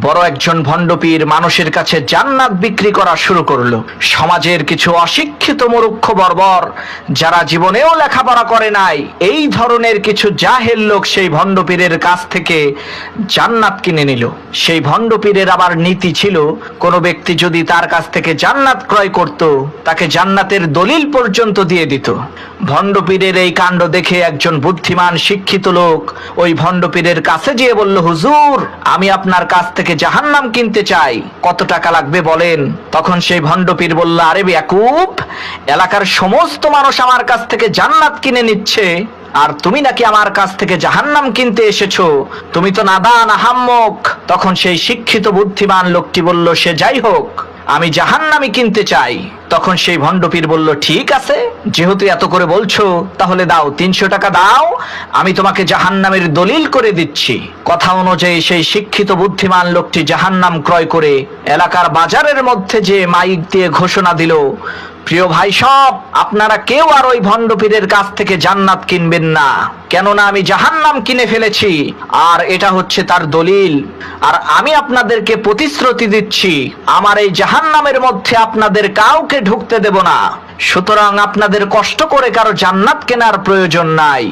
বড় একজন ভণ্ডপীর মানুষের কাছে জান্নাত বিক্রি করা শুরু করলো। সমাজের কিছু অশিক্ষিত মূর্খ বর্বর যারা জীবনেও লেখাপড়া করে নাই, এই ধরনের কিছু জাহেল লোক সেই ভণ্ডপীরের কাছ থেকে জান্নাত কিনে নিল। সেই ভণ্ডপীরের আবার নীতি ছিল, কোনো ব্যক্তি যদি তার কাছ থেকে জান্নাত ক্রয় করত, তাকে জান্নাতের দলিল পর্যন্ত দিয়ে দিত। ভণ্ডপীরের এই কাণ্ড দেখে একজন বুদ্ধিমান শিক্ষিত লোক ওই ভণ্ডপীরের কাছে গিয়ে বলল, হুজুর, আমি আপনার কাছ থেকে জাহান্নাম কিনতে চাই, কত টাকা লাগবে বলেন। তখন সেই ভণ্ডপীর বলল, আরে বেয়াকুব, এলাকার সমস্ত মানুষ আমার কাছ থেকে জান্নাত কিনে নিচ্ছে, আর তুমি নাকি আমার কাছ থেকে জাহান্নাম কিনতে এসেছো, তুমি তো নাদান আহাম্মক। তখন সেই শিক্ষিত বুদ্ধিমান লোকটি বলল, সে যাই হোক, আমি জাহান্নামই কিনতে চাই। তখন সেই ভণ্ডপীর বলল, ঠিক আছে, যেহেতু এত করে বলছো, তাহলে দাও, 300 টাকা দাও, আমি তোমাকে জাহান্নামের দলিল করে দিচ্ছি। কথা অনুযায়ী সেই শিক্ষিত বুদ্ধিমান লোকটি জাহান্নাম ক্রয় করে এলাকার বাজারের মধ্যে যে মাইক দিয়ে ঘোষণা দিল, প্রিয় ভাই সব, আপনারা কেউ আর ওই ভণ্ডপীরের কাছ থেকে জান্নাত কিনবেন না, কেননা আমি জাহান্নাম কিনে ফেলেছি, আর এটা হচ্ছে তার দলিল। আর আমি আপনাদেরকে প্রতিশ্রুতি দিচ্ছি, আমার এই জাহান্নামের মধ্যে আপনাদের কাউকে ঢুকতে দেব না। সুতরাং আপনাদের কষ্ট করে কারো জান্নাত কেনার প্রয়োজন নাই।